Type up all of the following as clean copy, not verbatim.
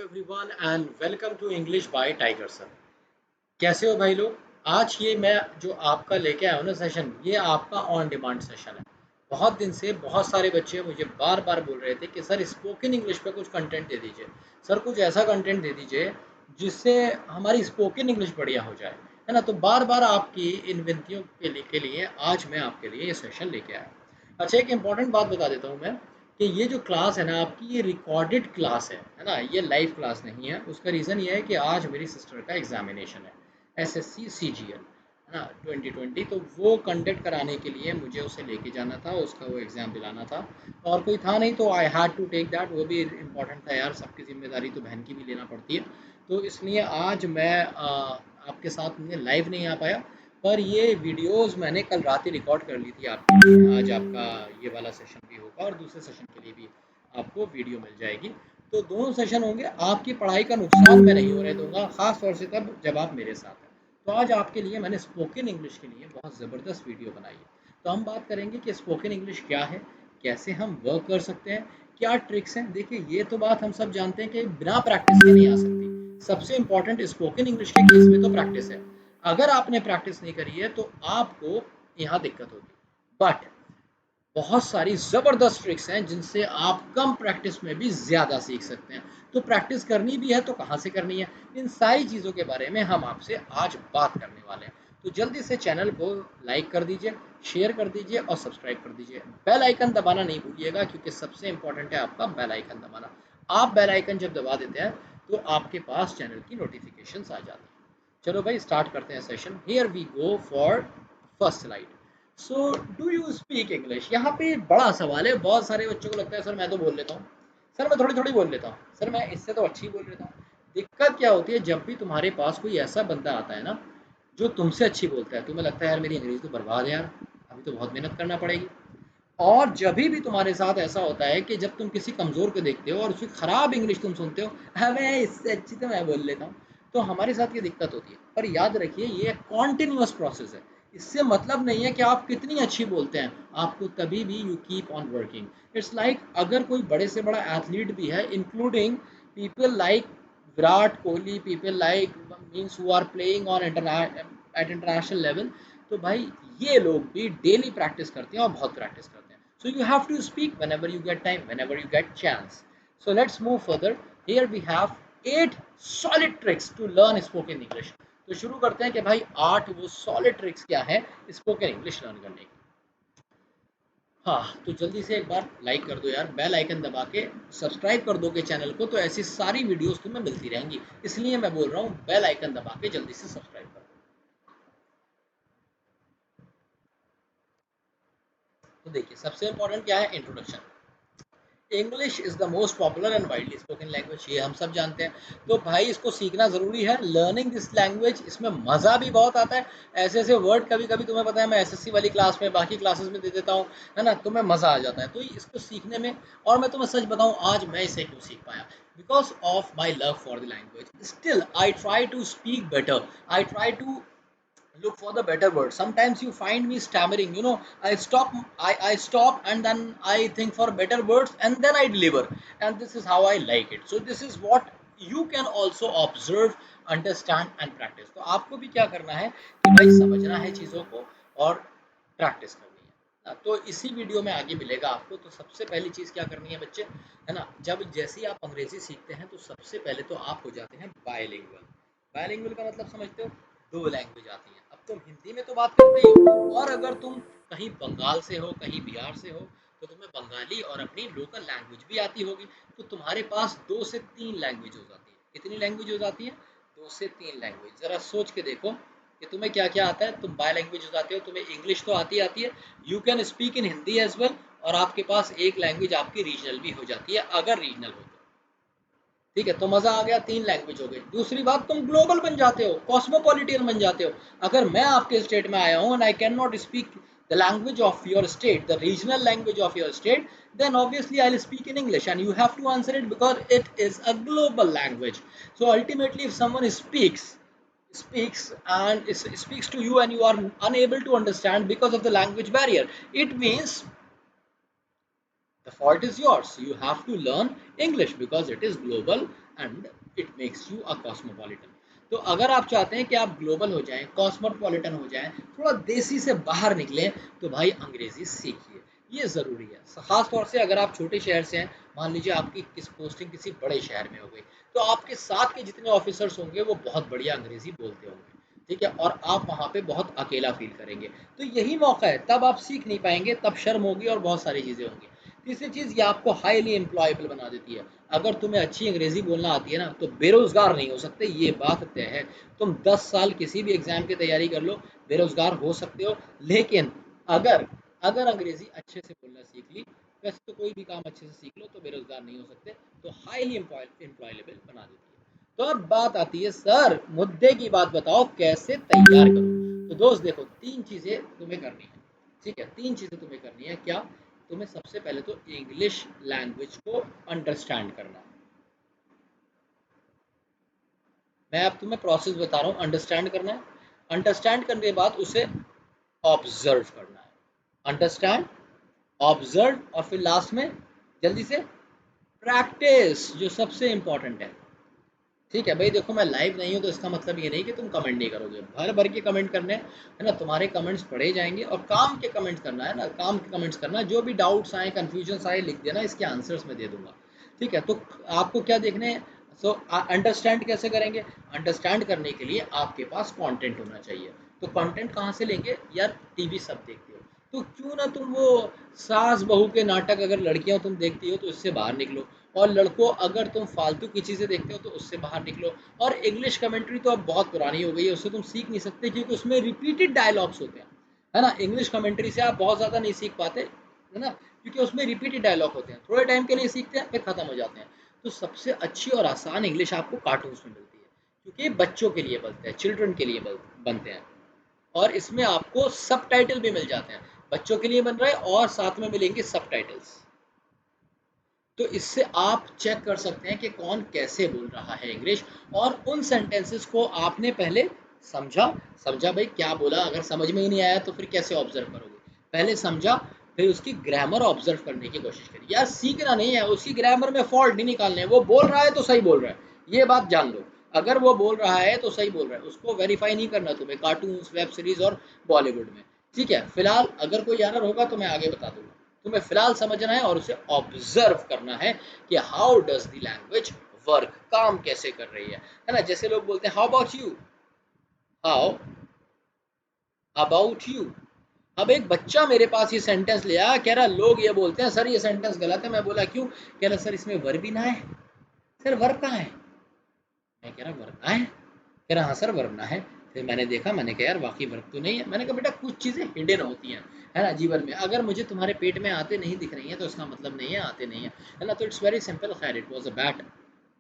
Everyone and welcome to English by Tiger sir. कैसे हो भाई लोग? आज ये मैं जो आपका लेके आया हूँ ना सेशन, ये आपका ऑन डिमांड सेशन है। बहुत दिन से बहुत सारे बच्चे मुझे बार बार बोल रहे थे कि सर स्पोकन इंग्लिश पे कुछ कंटेंट दे दीजिए, सर कुछ ऐसा कंटेंट दे दीजिए जिससे हमारी स्पोकन इंग्लिश बढ़िया हो जाए, है ना। तो बार बार आपकी इन विनतियों के लिए आज मैं आपके लिए ये सेशन लेके आया। अच्छा, एक इम्पॉर्टेंट बात बता देता हूँ मैं कि ये जो क्लास है ना आपकी, ये रिकॉर्डेड क्लास है ना, ये लाइव क्लास नहीं है। उसका रीज़न ये है कि आज मेरी सिस्टर का एग्जामिनेशन है, एसएससी सीजीएल, है ना, 2020। तो वो कंडक्ट कराने के लिए मुझे उसे लेके जाना था, उसका वो एग्ज़ाम दिलाना था। और कोई था नहीं तो I had to take that. वो भी इम्पोर्टेंट था यार, सबकी जिम्मेदारी तो बहन की भी लेना पड़ती है। तो इसलिए आज मैं आपके साथ में लाइव नहीं आ पाया, पर ये वीडियोस मैंने कल रात ही रिकॉर्ड कर ली थी आपके लिए। आज आपका ये वाला सेशन भी होगा और दूसरे सेशन के लिए भी आपको वीडियो मिल जाएगी। तो दोनों सेशन होंगे, आपकी पढ़ाई का नुकसान मैं नहीं होने दूंगा, खास तौर से तब जब आप मेरे साथ हैं। तो आज आपके लिए मैंने स्पोकन इंग्लिश के लिए बहुत ज़बरदस्त वीडियो बनाई है। तो हम बात करेंगे कि स्पोकन इंग्लिश क्या है, कैसे हम वर्क कर सकते हैं, क्या ट्रिक्स हैं। देखिए, ये तो बात हम सब जानते हैं कि बिना प्रैक्टिस के नहीं आ सकती। सबसे इंपॉर्टेंट स्पोकन इंग्लिश के केस में तो प्रैक्टिस है। अगर आपने प्रैक्टिस नहीं करी है तो आपको यहाँ दिक्कत होगी। बट बहुत सारी ज़बरदस्त ट्रिक्स हैं जिनसे आप कम प्रैक्टिस में भी ज़्यादा सीख सकते हैं। तो प्रैक्टिस करनी भी है तो कहाँ से करनी है, इन सारी चीज़ों के बारे में हम आपसे आज बात करने वाले हैं। तो जल्दी से चैनल को लाइक कर दीजिए, शेयर कर दीजिए और सब्सक्राइब कर दीजिए। बेल आइकन दबाना नहीं भूलिएगा, क्योंकि सबसे इंपॉर्टेंट है आपका बेल आइकन दबाना। आप बेल आइकन जब दबा देते हैं तो आपके पास चैनल की नोटिफिकेशंस आ जाती हैं। चलो भाई, स्टार्ट करते हैं session. Here we go for first slide. So do you speak English? यहाँ पे बड़ा सवाल है। बहुत सारे बच्चों को लगता है सर मैं तो बोल लेता हूँ, सर मैं थोड़ी थोड़ी बोल लेता हूँ, सर मैं इससे तो अच्छी बोल लेता हूँ। दिक्कत क्या होती है, जब भी तुम्हारे पास कोई ऐसा बंदा आता है ना जो तुमसे अच्छी बोलता है, तुम्हें लगता है यार मेरी अंग्रेजी तो बर्बाद है यार, अभी तो बहुत मेहनत करना पड़ेगी। और जब भी तुम्हारे साथ ऐसा होता है कि जब तुम किसी कमज़ोर को देखते हो और उसकी ख़राब इंग्लिश तुम सुनते हो, हमें इससे अच्छी तो मैं बोल लेता हूँ, तो हमारे साथ ये दिक्कत होती है। पर याद रखिए, ये कॉन्टिन्यूस प्रोसेस है। इससे मतलब नहीं है कि आप कितनी अच्छी बोलते हैं, आपको तभी भी you keep on working. It's like अगर कोई बड़े से बड़ा एथलीट भी है, including people like Virat Kohli, people like means who are playing on at international level, तो भाई ये लोग भी डेली प्रैक्टिस करते हैं और बहुत प्रैक्टिस करते हैं। So you have to speak whenever you get time, whenever you get chance. So let's move further. Here we have 8 solid tricks to learn spoken English. तो शुरू करते हैं कि भाई 8 वो सॉलिड ट्रिक्स क्या है स्पोकन इंग्लिश लर्न करने की। हाँ, तो जल्दी से एक बार लाइक कर दो यार, बेल आइकन दबा के सब्सक्राइब कर दोगे चैनल को तो ऐसी सारी वीडियोस तुम्हें मिलती रहेंगी। इसलिए मैं बोल रहा हूँ बेल आइकन दबा के जल्दी से सब्सक्राइब कर दो। तो देखिए, सबसे इंपॉर्टेंट क्या है, introduction. English is the most popular and widely spoken language, ये हम सब जानते हैं। तो भाई इसको सीखना ज़रूरी है। लर्निंग दिस लैंग्वेज, इसमें मज़ा भी बहुत आता है। ऐसे ऐसे वर्ड कभी कभी तुम्हें पता है, मैं एसएससी वाली क्लास में बाकी क्लासेस में दे देता हूँ, है ना, तुम्हें मज़ा आ जाता है। तो इसको सीखने में, और मैं तुम्हें सच बताऊँ आज मैं इसे क्यों सीख पाया, because of my love for the language. Still I try to speak better, I try to look for the better word. Sometimes you find me stammering, I stop and then I think for better words and then I deliver, and this is how I like it. So this is what you can also observe, understand and practice. तो आपको भी क्या करना है कि भाई समझना है चीज़ों को और प्रैक्टिस करनी है। तो इसी वीडियो में आगे मिलेगा आपको। तो सबसे पहली चीज़ क्या करनी है बच्चे, है ना, जब जैसे ही आप अंग्रेजी सीखते हैं तो सबसे पहले तो आप हो जाते हैं बायलिंगुअल। बायलिंगुअल का मतलब समझते हो, दो लैंग्वेज आती हैं। अब तुम हिंदी में तो बात करते ही हो, और अगर तुम कहीं बंगाल से हो, कहीं बिहार से हो, तो तुम्हें बंगाली और अपनी लोकल लैंग्वेज भी आती होगी। तो तुम्हारे पास 2 से 3 लैंग्वेज हो जाती है। कितनी लैंग्वेज हो जाती है? 2 से 3 लैंग्वेज। ज़रा सोच के देखो कि तुम्हें क्या क्या आता है। तुम बाय लैंग्वेज हो जाते हो, तुम्हें इंग्लिश तो आती आती है, you can speak in Hindi as well, और आपके पास एक लैंग्वेज आपकी रीजनल भी हो जाती है, अगर रीजनल हो तो। ठीक है, तो मजा आ गया, 3 लैंग्वेज हो गई। दूसरी बात, तुम ग्लोबल बन जाते हो, कॉस्मोपॉलिटियन बन जाते हो। अगर मैं आपके स्टेट में आया हूँ and I can not speak the language of your state, the regional language of your state, then obviously I'll speak in English and you have to answer it because it is a global language. So ultimately, if someone speaks and speaks to you and you are unable to understand because of the language barrier, it means the fault is yours. You have to learn English because it is global and it makes you a cosmopolitan. तो अगर आप चाहते हैं कि आप global हो जाएं, cosmopolitan हो जाएं, थोड़ा देसी से बाहर निकलें, तो भाई अंग्रेजी सीखिए, ये ज़रूरी है। खास तौर से अगर आप छोटे शहर से हैं, मान लीजिए आपकी किस पोस्टिंग किसी बड़े शहर में हो गई, तो आपके साथ के जितने ऑफिसर्स होंगे वो बहुत बढ़िया अंग्रेजी बोलते होंगे, ठीक है, और आप वहाँ पे बहुत अकेला फील करेंगे। तो यही मौका है, तब आप सीख नहीं पाएंगे, तब शर्म होगी और बहुत सारी चीज़ें होंगी। तीसरी चीज़, ये आपको हाईली एम्प्लॉयबल बना देती है। अगर तुम्हें अच्छी अंग्रेजी बोलना आती है ना, तो बेरोजगार नहीं हो सकते, ये बात तय है। तुम 10 साल किसी भी एग्जाम की तैयारी कर लो, बेरोजगार हो सकते हो, लेकिन अगर अगर अंग्रेजी अच्छे से बोलना सीख ली, वैसे तो कोई भी काम अच्छे से सीख लो तो बेरोजगार नहीं हो सकते। तो हाईली एम्प्लॉयबल बना देती है। तो अब बात आती है, सर मुद्दे की बात बताओ, कैसे तैयार करूं? तो दोस्त देखो, तीन चीजें तुम्हें करनी है, ठीक है, तीन चीजें तुम्हें करनी है। क्या? तुम्हें सबसे पहले तो इंग्लिश लैंग्वेज को अंडरस्टैंड करना है। मैं अब तुम्हें प्रोसेस बता रहा हूँ, अंडरस्टैंड करना है। अंडरस्टैंड करने के बाद उसे ऑब्जर्व करना है। अंडरस्टैंड, ऑब्जर्व, और फिर लास्ट में जल्दी से प्रैक्टिस, जो सबसे इंपॉर्टेंट है। ठीक है भाई, देखो मैं लाइव नहीं हूँ तो इसका मतलब ये नहीं कि तुम कमेंट नहीं करोगे, भर भर के कमेंट करने है ना, तुम्हारे कमेंट्स पढ़े जाएंगे, और काम के कमेंट्स करना है ना, काम के कमेंट्स करना, जो भी डाउट्स आए, कन्फ्यूजन आए, लिख देना, इसके आंसर्स मैं दे दूंगा। ठीक है, तो आपको क्या देखने हैं? सो अंडरस्टैंड कैसे करेंगे? अंडरस्टैंड करने के लिए आपके पास कंटेंट होना चाहिए। तो कंटेंट कहाँ से लेंगे यार? टीवी सब देखते हो, तो क्यों ना तुम वो सास बहू के नाटक, अगर लड़कियां तुम देखती हो तो इससे बाहर निकलो, और लड़कों अगर तुम फालतू की चीज़ें देखते हो तो उससे बाहर निकलो। और इंग्लिश कमेंट्री तो अब बहुत पुरानी हो गई है, उससे तुम सीख नहीं सकते, क्योंकि उसमें रिपीटेड डायलॉग्स होते हैं, है ना। इंग्लिश कमेंट्री से आप बहुत ज़्यादा नहीं सीख पाते, है ना, क्योंकि उसमें रिपीटेड डायलॉग होते हैं, थोड़े टाइम के लिए सीखते हैं फिर ख़त्म हो जाते हैं। तो सबसे अच्छी और आसान इंग्लिश आपको कार्टून्स में मिलती है, क्योंकि बच्चों के लिए बनते हैं, चिल्ड्रन के लिए बनते हैं, और इसमें आपको सब टाइटल भी मिल जाते हैं। बच्चों के लिए बन रहा है और साथ में मिलेंगे सब टाइटल्स। तो इससे आप चेक कर सकते हैं कि कौन कैसे बोल रहा है इंग्लिश, और उन सेंटेंसेस को आपने पहले समझा। समझा भाई क्या बोला, अगर समझ में ही नहीं आया तो फिर कैसे ऑब्जर्व करोगे? पहले समझा, फिर उसकी ग्रामर ऑब्जर्व करने की कोशिश करिए। यार सीखना नहीं है, उसकी ग्रामर में फॉल्ट नहीं निकालने हैं, वो बोल रहा है तो सही बोल रहा है, ये बात जान लो। अगर वो बोल रहा है तो सही बोल रहा है, उसको वेरीफाई नहीं करना तुम्हें कार्टून्स, वेब सीरीज और बॉलीवुड में। ठीक है, फिलहाल अगर कोई एरर होगा तो मैं आगे बता दूंगा। तुम्हें फिलहाल समझना है और उसे ऑब्जर्व करना है कि how does the language work, काम कैसे कर रही है ना। जैसे लोग बोलते हैं how about you, how about you. अब एक बच्चा मेरे पास ये सेंटेंस ले आया, कह रहा लोग ये बोलते हैं सर ये सेंटेंस गलत है। मैं बोला क्यों? कह रहा सर इसमें वर्ब ही ना है। सर वर्ब कहाँ है? मैं कह रहा वर्ब ना है। कह रहा हाँ सर वर्ब ना है। फिर मैंने देखा, मैंने कहा यार वाकई वर्ब तो नहीं है। मैंने कहा बेटा कुछ चीज़ें हिडन होती हैं, है ना, जीवन में। अगर मुझे तुम्हारे पेट में आते नहीं दिख रही हैं तो इसका मतलब नहीं है आते नहीं है ना। तो इट्स वेरी सिंपल। खैर इट वॉज अ बैट,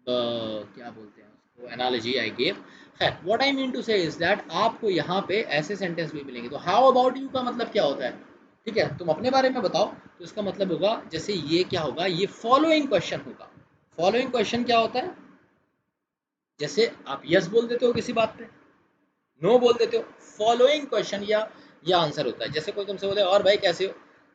क्या बोलते हैं उसको, एनालॉजी आई गेव। खैर what I mean to say is that आपको यहाँ पे ऐसे सेंटेंस भी मिलेंगे। तो हाउ अबाउट यू का मतलब क्या होता है? ठीक है, तुम अपने बारे में बताओ, तो इसका मतलब होगा, जैसे ये क्या होगा, ये फॉलोइंग क्वेश्चन होगा। फॉलोइंग क्वेश्चन क्या होता है? जैसे आप यस बोल देते हो किसी बात पे, नो बोल देते हो, फॉलोइंग क्वेश्चन या आंसर होता है। जैसे कोई तुमसे बोले और भाई कैसे हो,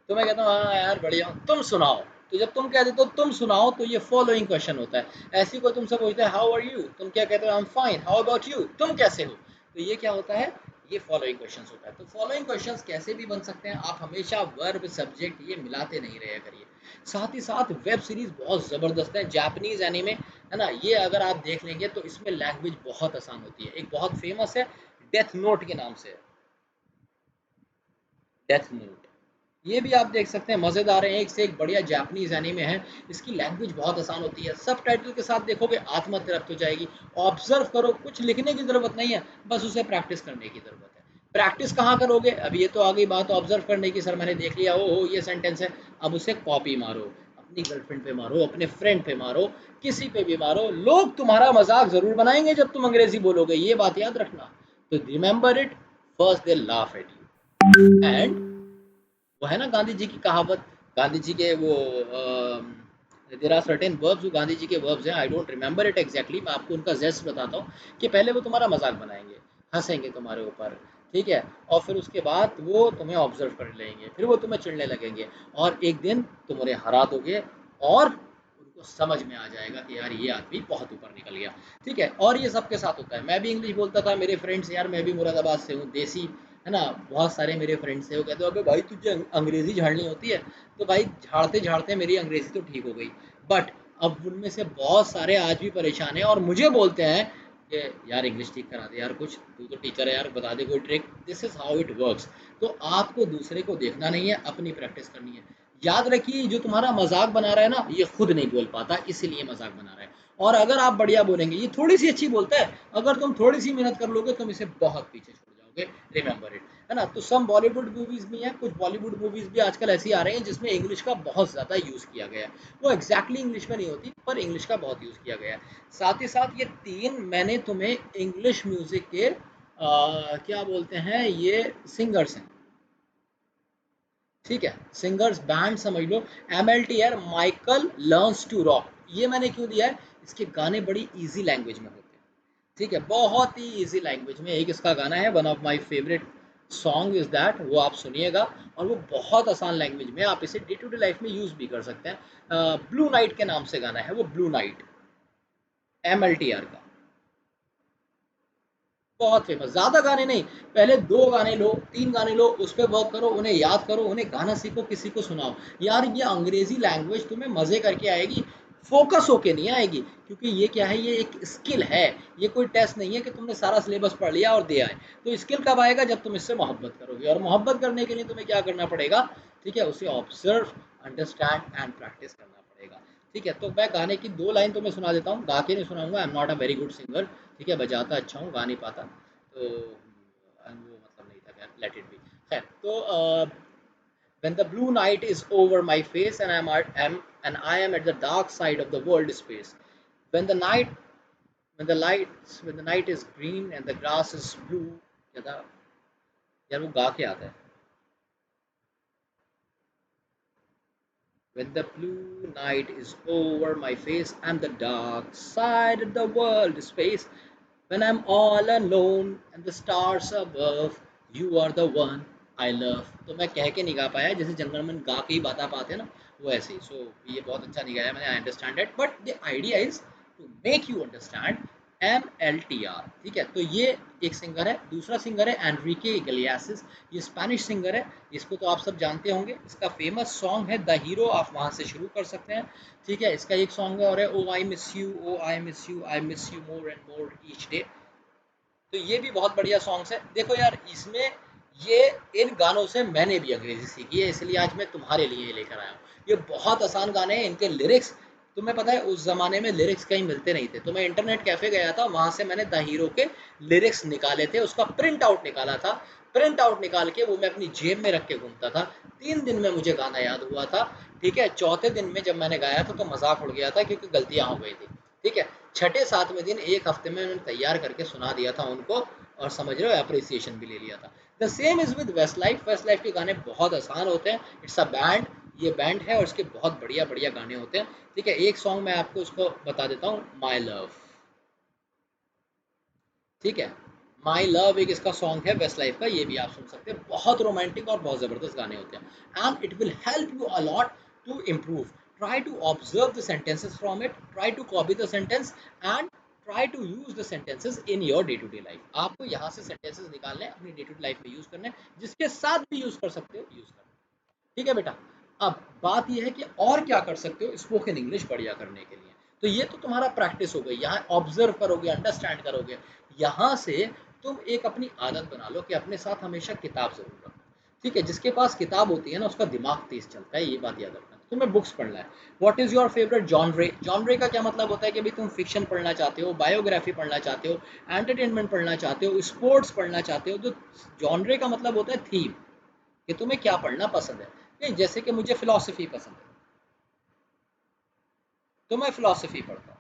तो मैं कहता हूँ हाँ यार बढ़िया हूँ, तुम सुनाओ। तो जब तुम कह देते हो तुम सुनाओ, तो ये फॉलोइंग क्वेश्चन होता है। ऐसी कोई तुमसे पूछता है हाउ आर यू, तुम क्या कहते हो? I am fine, how about you, तुम कैसे हो? तो ये क्या होता है? ये फॉलोइंग क्वेश्चंस होता है। तो फॉलोइंग क्वेश्चंस कैसे भी बन सकते हैं, आप हमेशा वर्ब सब्जेक्ट ये मिलाते नहीं रहे करिए। साथ ही साथ वेब सीरीज बहुत ज़बरदस्त है, जापानीज एनीमे, है ना, ये अगर आप देख लेंगे तो इसमें लैंग्वेज बहुत आसान होती है। एक बहुत फेमस है, डेथ नोट के नाम से, डेथ नोट, ये भी आप देख सकते हैं, मज़ेदार है, एक से एक बढ़िया जापानीज एनीमे है। इसकी लैंग्वेज बहुत आसान होती है, सब टाइटल के साथ देखोगे आत्मा तृप्त हो जाएगी। ऑब्जर्व करो, कुछ लिखने की ज़रूरत नहीं है, बस उसे प्रैक्टिस करने की ज़रूरत है। प्रैक्टिस कहाँ करोगे? अब ये तो आ गई बात ऑब्जर्व करने की, सर मैंने देख लिया, ओ ये सेंटेंस है। अब उसे कॉपी मारो, अपनी गर्लफ्रेंड पे मारो, अपने फ्रेंड पे मारो, किसी पे भी मारो। लोग तुम्हारा मजाक ज़रूर बनाएंगे जब तुम अंग्रेजी बोलोगे, ये बात याद रखना। तो remember it, first they laugh at you, and वो है ना गांधी जी की कहावत, गांधी जी के वो देर आर सर्टेन वर्ब्स, जो गांधी जी के वर्ब्स हैं, I don't remember it exactly, मैं आपको उनका जेस्ट बताता हूँ, कि पहले वो तुम्हारा मजाक बनाएंगे, हंसेंगे तुम्हारे ऊपर, ठीक है, और फिर उसके बाद वो तुम्हें ऑब्जर्व कर लेंगे, फिर वो तुम्हें चिढ़ने लगेंगे, और एक दिन तुम उन्हें हरा दोगे और उनको समझ में आ जाएगा कि यार ये आदमी बहुत ऊपर निकल गया। ठीक है, और ये सबके साथ होता है। मैं भी इंग्लिश बोलता था, मेरे फ्रेंड्स, यार मैं भी मुरादाबाद से हूँ, देसी है ना, बहुत सारे मेरे फ्रेंड्स थे, वो कहते अबे भाई तुझे अंग्रेजी झाड़नी होती है। तो भाई झाड़ते झाड़ते मेरी अंग्रेजी तो ठीक हो गई, बट अब उनमें से बहुत सारे आज भी परेशान हैं और मुझे बोलते हैं कि यार इंग्लिश ठीक करा दे यार, कुछ तू तो टीचर है यार, बता दे कोई trick. This is how it works. तो आपको दूसरे को देखना नहीं है, अपनी प्रैक्टिस करनी है। याद रखिए, जो तुम्हारा मजाक बना रहा है ना, ये खुद नहीं बोल पाता, इसीलिए मजाक बना रहा है। और अगर आप बढ़िया बोलेंगे, ये थोड़ी सी अच्छी बोलता है, अगर तुम थोड़ी सी मेहनत कर लोगे तुम इसे बहुत पीछे छोड़ जाओगे। रिमेंबर इट, है ना। तो सम बॉलीवुड मूवीज भी हैं, कुछ बॉलीवुड मूवीज भी आजकल ऐसी आ रही हैं जिसमें इंग्लिश का बहुत ज़्यादा यूज़ किया गया है। वो एग्जैक्टली इंग्लिश में नहीं होती, पर इंग्लिश का बहुत यूज़ किया गया है। साथ ही साथ ये तीन मैंने तुम्हें इंग्लिश म्यूजिक के क्या बोलते हैं, ये सिंगर्स हैं। ठीक है, सिंगर्स बैंड समझ लो। MLTR, Michael learns to rock. ये मैंने क्यों दिया है, इसके गाने बड़ी इजी लैंग्वेज में होते हैं। ठीक है, बहुत ही इजी लैंग्वेज में एक इसका गाना है, one of my favourite song is that, वो आप सुनिएगा। और वो बहुत आसान लैंग्वेज में, आप इसे डे टू डे लाइफ में यूज भी कर सकते हैं। ब्लू नाइट के नाम से गाना है वो, ब्लू नाइट, MLTR का। बहुत फेमस, ज्यादा गाने नहीं, पहले 2 गाने लो, 3 गाने लो, उस पर वर्क करो, उन्हें याद करो, उन्हें गाना सीखो, किसी को सुनाओ। यार ये अंग्रेजी लैंग्वेज तुम्हें मजे करके आएगी, फोकस होके नहीं आएगी। क्योंकि ये क्या है, ये एक स्किल है, ये कोई टेस्ट नहीं है कि तुमने सारा सिलेबस पढ़ लिया और दे आए। तो स्किल कब आएगा, जब तुम इससे मोहब्बत करोगे, और मोहब्बत करने के लिए तुम्हें क्या करना पड़ेगा, ठीक है, उसे ऑब्जर्व, अंडरस्टैंड एंड प्रैक्टिस करना पड़ेगा। ठीक है, तो मैं गाने की 2 लाइन तुम्हें सुना देता हूँ, गा के नहीं सुनाऊंगा, I am not a very good singer. ठीक है, बजाता अच्छा हूँ, गा नहीं पाता, तो वो मतलब नहीं था, खैर लेट इट बी। खैर तो when the blue night is over my face and I am at the dark side of the world space, when the night when the night is green and the grass is blue, क्या था यार, वो गा के आता है, when the blue night is over my face and the dark side of the world space, when I'm all alone and the stars above, you are the one I love। तो मैं कह के नहीं गा पाया, जैसे जनगणमन गा के ही बता पाते हैं ना, वो ऐसे ही। सो ये बहुत अच्छा नहीं गाया मैंने, I understand it, but the idea is to make you understand. MLTR, ठीक है। तो ये एक सिंगर है, दूसरा सिंगर है एनरिके इग्लियासिस, ये स्पेनिश सिंगर है। इसको तो आप सब जानते होंगे, इसका फेमस सॉन्ग है द हीरो, आप वहाँ से शुरू कर सकते हैं। ठीक है, इसका एक सॉन्ग और है, oh I miss you, oh I miss you, I miss you more and more each day. तो ये भी बहुत बढ़िया सॉन्ग्स है। देखो यार, इसमें ये इन गानों से मैंने भी अंग्रेजी सीखी है, इसलिए आज मैं तुम्हारे लिए ये लेकर आया हूँ। ये बहुत आसान गाने हैं, इनके लिरिक्स, तुम्हें पता है उस ज़माने में लिरिक्स कहीं मिलते नहीं थे, तो मैं इंटरनेट कैफ़े गया था, वहाँ से मैंने द हीरो के लिरिक्स निकाले थे, उसका प्रिंट आउट निकाला था। प्रिंट आउट निकाल के वो मैं अपनी जेब में रख के घूमता था। 3 दिन में मुझे गाना याद हुआ था। ठीक है, चौथे दिन में जब मैंने गाया था तो मजाक उड़ गया था, क्योंकि गलतियाँ हो गई थी। ठीक है, छठे सातवें दिन एक हफ्ते में मैंने तैयार करके सुना दिया था उनको, और समझ रहे हो, अप्रिसिएशन भी ले लिया था। The same is with Westlife. Westlife के गाने बहुत आसान होते हैं, इट्स अ बैंड, ये बैंड है, और इसके बहुत बढ़िया बढ़िया गाने होते हैं। ठीक है, एक सॉन्ग मैं आपको उसको बता देता हूँ, माई लव। ठीक है, माई लव एक इसका सॉन्ग है वेस्ट लाइफ का, ये भी आप सुन सकते हैं, बहुत रोमांटिक और बहुत ज़बरदस्त गाने होते हैं, and it will help you a lot to improve. Try to observe the sentences from it, try to copy the sentence, and try to use the sentences in your day to day life. आपको यहाँ से sentences निकालने, अपनी day to day life में use करने, जिसके साथ भी यूज कर सकते हो यूज करना। ठीक है बेटा। अब बात यह है कि और क्या कर सकते हो स्पोकन इंग्लिश बढ़िया करने के लिए। तो ये तो तुम्हारा प्रैक्टिस हो गई, यहाँ ऑब्जर्व करोगे, अंडरस्टैंड करोगे। यहाँ से तुम एक अपनी आदत बना लो कि अपने साथ हमेशा किताब जरूर रखो। ठीक है, जिसके पास किताब होती है ना, उसका दिमाग तेज चलता है, ये बात याद रखना। तुम्हें बुक्स पढ़ना है। What is your favourite genre? Genre का क्या मतलब होता है कि भाई तुम फिक्शन पढ़ना चाहते हो, बायोग्राफी पढ़ना चाहते हो, एंटरटेनमेंट पढ़ना चाहते हो, स्पोर्ट्स पढ़ना चाहते हो। तो जॉनरे का मतलब होता है थीम, कि तुम्हें क्या पढ़ना पसंद है। नहीं, जैसे कि मुझे फिलॉसफी पसंद है, तो मैं फिलॉसफी पढ़ता हूँ।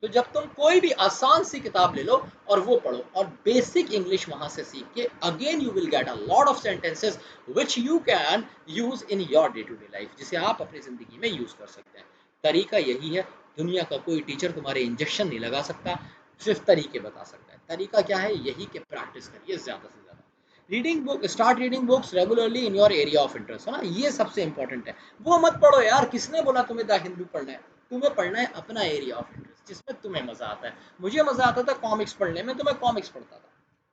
तो जब तुम कोई भी आसान सी किताब ले लो और वो पढ़ो, और बेसिक इंग्लिश वहां से सीख के, again you will get a lot of sentences which you can use in your day to day life, जिसे आप अपनी जिंदगी में यूज कर सकते हैं। तरीका यही है, दुनिया का कोई टीचर तुम्हारे इंजेक्शन नहीं लगा सकता, सिर्फ तरीके बता सकता है। तरीका क्या है, यही कि प्रैक्टिस करिए ज्यादा से ज्यादा। Reading book, start reading books regularly in your area of interest, है ना, ये सबसे इंपॉर्टेंट है। वो मत पढ़ो यार, किसने बोला तुम्हें द हिंदू पढ़ना है? तुम्हें पढ़ना है अपना एरिया ऑफ इंटरेस्ट जिसमें तुम्हें मजा आता है। मुझे मजा आता था कॉमिक्स पढ़ने में, तो मैं कॉमिक्स पढ़ता था।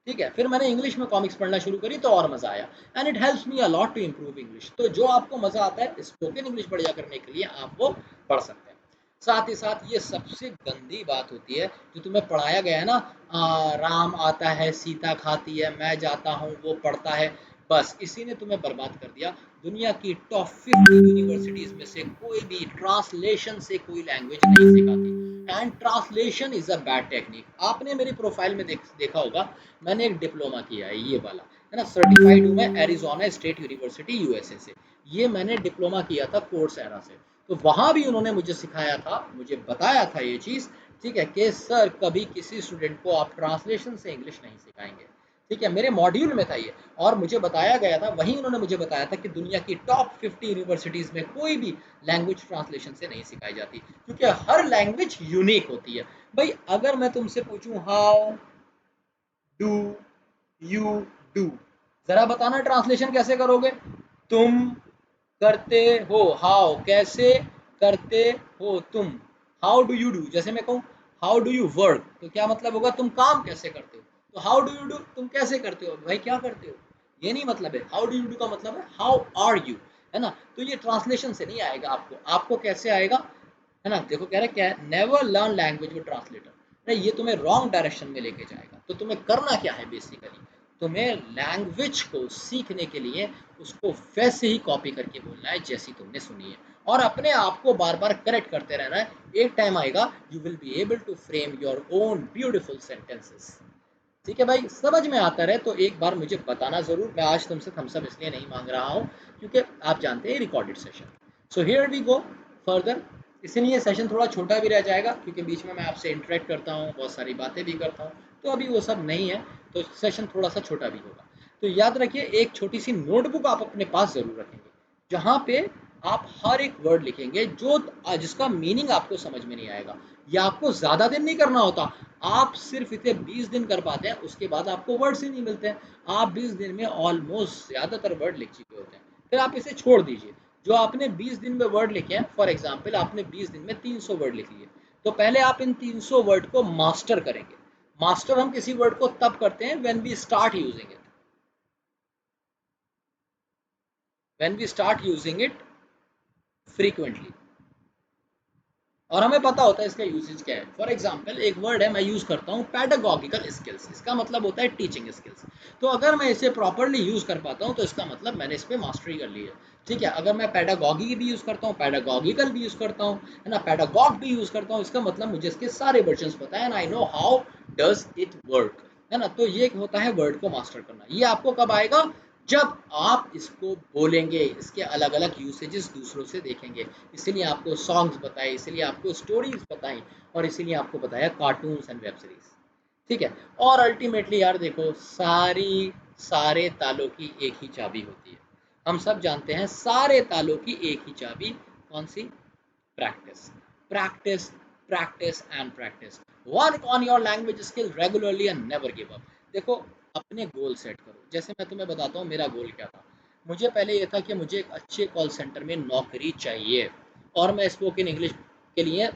ठीक है, फिर मैंने इंग्लिश में कॉमिक्स पढ़ना शुरू करी तो और मजा आया, and it helps me a lot to improve English. तो जो आपको मजा आता है स्पोकन इंग्लिश बढ़िया करने के लिए, आप वो पढ़ सकते हैं। साथ ही साथ ये सबसे गंदी बात होती है जो तुम्हें पढ़ाया गया है ना, राम आता है, सीता खाती है, मैं जाता हूँ, वो पढ़ता है, बस इसी ने तुम्हें बर्बाद कर दिया। दुनिया की टॉप 50 यूनिवर्सिटीज में से कोई भी ट्रांसलेशन से कोई लैंग्वेज नहीं सिखाती, and translation is a bad technique. आपने मेरी प्रोफाइल में देखा होगा, मैंने एक डिप्लोमा किया है, ये वाला है ना, सर्टिफाइड हूँ मैं एरिजोना स्टेट यूनिवर्सिटी यूएसए से। ये मैंने डिप्लोमा किया था कोर्स एरा से। तो वहाँ भी उन्होंने मुझे सिखाया था, मुझे बताया था ये चीज़, ठीक है, कि सर कभी किसी स्टूडेंट को आप ट्रांसलेशन से इंग्लिश नहीं सिखाएंगे। ठीक है, मेरे मॉड्यूल में था ये, और मुझे बताया गया था, वहीं उन्होंने मुझे बताया था कि दुनिया की टॉप 50 यूनिवर्सिटीज़ में कोई भी लैंग्वेज ट्रांसलेशन से नहीं सिखाई जाती, क्योंकि हर लैंग्वेज यूनिक होती है। भाई अगर मैं तुमसे पूछूं हाउ डू यू डू, ज़रा बताना ट्रांसलेशन कैसे करोगे? तुम करते हो, हाउ कैसे करते हो तुम, हाउ डू यू डू। जैसे मैं कहूँ हाउ डू यू वर्क, तो क्या मतलब होगा तुम काम कैसे करते हो। तो हाउ डू यू डू तुम कैसे करते हो, भाई क्या करते हो, ये नहीं मतलब है। हाउ डू यू डू का मतलब है हाउ आर यू, है ना। तो ये ट्रांसलेशन से नहीं आएगा, आपको कैसे आएगा, है ना। देखो कह रहे क्या है, never learn language with translator, नहीं ये तुम्हें रॉन्ग डायरेक्शन में लेके जाएगा। तो तुम्हें करना क्या है बेसिकली, तुम्हें लैंग्वेज को सीखने के लिए उसको वैसे ही कॉपी करके बोलना है जैसी तुमने सुनी है, और अपने आप को बार बार करेक्ट करते रहना है। एक टाइम आएगा you will be able to frame your own beautiful sentences. ठीक है भाई, समझ में आता रहे तो एक बार मुझे बताना ज़रूर। मैं आज तुमसे थम्स अप इसलिए नहीं मांग रहा हूँ क्योंकि आप जानते हैं recorded session. So here we go further. इसलिए सेशन थोड़ा छोटा भी रह जाएगा क्योंकि बीच में मैं आपसे इंटरेक्ट करता हूँ, बहुत सारी बातें भी करता हूँ, तो अभी वो सब नहीं है, तो सेशन थोड़ा सा छोटा भी होगा। तो याद रखिए एक छोटी सी नोटबुक आप अपने पास ज़रूर रखेंगे, जहाँ पे आप हर एक वर्ड लिखेंगे जो जिसका मीनिंग आपको समझ में नहीं आएगा। या आपको ज़्यादा दिन नहीं करना होता, आप सिर्फ इतने 20 दिन कर पाते हैं, उसके बाद आपको वर्ड्स ही नहीं मिलते हैं। आप 20 दिन में ऑलमोस्ट ज़्यादातर वर्ड लिख चुके होते हैं, फिर आप इसे छोड़ दीजिए। जो आपने 20 दिन में वर्ड लिखे हैं, फॉर एग्जाम्पल आपने 20 दिन में 300 वर्ड लिख लिए, तो पहले आप इन 300 वर्ड को मास्टर करेंगे। मास्टर हम किसी वर्ड को तब करते हैं when we start using it, when we start using it frequently, और हमें पता होता है इसका यूसेज क्या है। फॉर एग्जाम्पल एक वर्ड है मैं यूज़ करता हूँ पैडागॉगिकल स्किल्स, इसका मतलब होता है टीचिंग स्किल्स। तो अगर मैं इसे प्रॉपरली यूज़ कर पाता हूँ तो इसका मतलब मैंने इस पर मास्टरी कर ली है। ठीक है, अगर मैं पैडागॉगी भी यूज़ करता हूँ, पैडागॉगिकल भी यूज़ करता हूँ, है ना, पैडागॉग भी यूज़ करता हूँ, इसका मतलब मुझे इसके सारे वर्जन्स पता है and I know how does it work, है ना। तो ये होता है वर्ड को मास्टर करना। ये आपको कब आएगा, जब आप इसको बोलेंगे, इसके अलग अलग यूसेजेस दूसरों से देखेंगे। इसीलिए आपको सॉन्ग्स बताए, इसीलिए आपको स्टोरीज बताई, और इसीलिए आपको बताया कार्टून्स एंड वेब सीरीज। ठीक है, और अल्टीमेटली यार देखो, सारे तालों की एक ही चाबी होती है। हम सब जानते हैं सारे तालों की एक ही चाबी कौन सी, practice, practice, practice and practice. Work on your language skill regularly and never give up. देखो अपने गोल सेट करो। जैसे मैं तुम्हें बताता हूँ मेरा गोल क्या था। मुझे पहले ये था कि मुझे एक अच्छे कॉल सेंटर में नौकरी चाहिए, और मैं स्पोकन इंग्लिश के लिए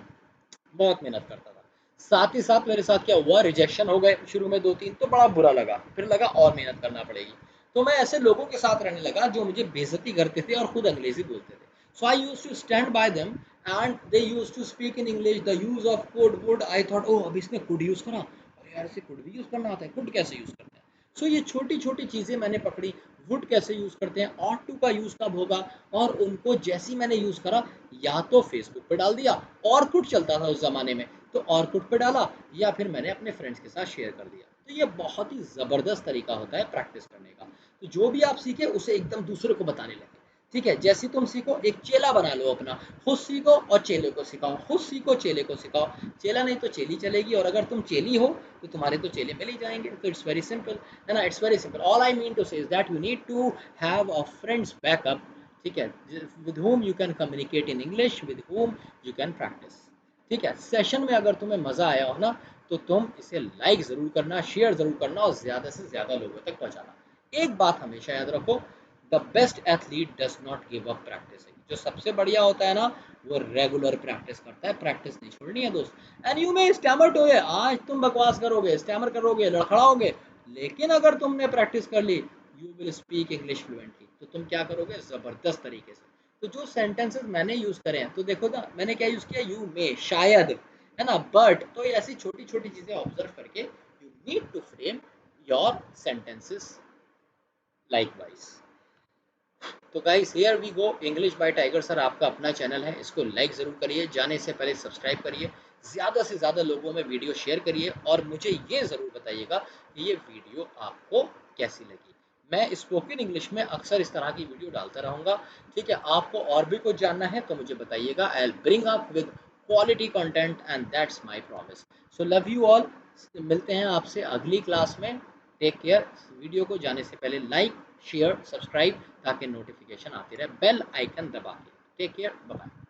बहुत मेहनत करता था। साथ ही साथ मेरे साथ क्या हुआ, रिजेक्शन हो गए शुरू में 2-3, तो बड़ा बुरा लगा, फिर लगा और मेहनत करना पड़ेगी। तो मैं ऐसे लोगों के साथ रहने लगा जो मुझे बेइज्जती करते थे और खुद अंग्रेजी बोलते थे। So I used to stand by them and they used to speak in English. The use of could would, I thought oh अब इसने कुड यूज करा, अरे यार इसे कुड भी यूज करना आता है, कुड कैसे यूज करते हैं। सो ये छोटी छोटी चीज़ें मैंने पकड़ी। वुड कैसे यूज़ करते हैं, ऑट टू का यूज़ कब होगा, और उनको जैसी मैंने यूज़ करा, या तो फेसबुक पे डाल दिया, और कुछ चलता था उस ज़माने में, तो और कुछ पे डाला, या फिर मैंने अपने फ्रेंड्स के साथ शेयर कर दिया। तो ये बहुत ही ज़बरदस्त तरीका होता है प्रैक्टिस करने का। तो जो भी आप सीखे उसे एकदम दूसरे को बताने लगे। ठीक है, जैसे तुम सीखो एक चेला बना लो अपना, खुद सीखो और चेले को सिखाओ, खुद सीखो चेले को सिखाओ। चेला नहीं तो चेली चलेगी, और अगर तुम चेली हो तो तुम्हारे तो चेले मिल ही जाएंगे। तो इट्स वेरी सिंपल, है ना, it's very simple. All I mean to say is that you need to have a friends backup, ठीक है, with whom you can communicate in English, with whom you can practice. ठीक है, session में अगर तुम्हें मज़ा आया हो ना, तो तुम इसे लाइक ज़रूर करना, शेयर ज़रूर करना, और ज़्यादा से ज़्यादा लोगों तक पहुँचाना। एक बात हमेशा याद रखो, the best athlete does not give up practising. जो सबसे बढ़िया होता है ना, वो रेगुलर प्रैक्टिस करता है, प्रैक्टिस नहीं छोड़नी है दोस्त। And you may stammer too, आज तुम बकवास करोगे, स्टैमर करोगे, लड़खड़ाओगे, लेकिन अगर तुमने प्रैक्टिस कर ली, you will speak English fluently. तो तुम क्या करोगे, जबरदस्त तरीके से। तो जो सेंटेंसेस मैंने यूज करे हैं, तो देखो ना मैंने क्या यूज किया, यू मे, शायद, है ना, बट। तो ऐसी छोटी छोटी चीजें ऑब्जर्व करके you need to frame your sentences likewise. तो guys here we go, English by Tiger sir आपका अपना चैनल है, इसको लाइक ज़रूर करिए, जाने से पहले सब्सक्राइब करिए, ज़्यादा से ज़्यादा लोगों में वीडियो शेयर करिए, और मुझे ये ज़रूर बताइएगा कि ये वीडियो आपको कैसी लगी। मैं स्पोकन इंग्लिश में अक्सर इस तरह की वीडियो डालता रहूँगा। ठीक है, आपको और भी कुछ जानना है तो मुझे बताइएगा, I will bring up with quality content, and that's my promise. So love you all, मिलते हैं आपसे अगली क्लास में। Take care. वीडियो को जाने से पहले लाइक, शेयर, सब्सक्राइब, ताकि नोटिफिकेशन आती रहे, बेल आइकन दबा के। Take care, bye bye.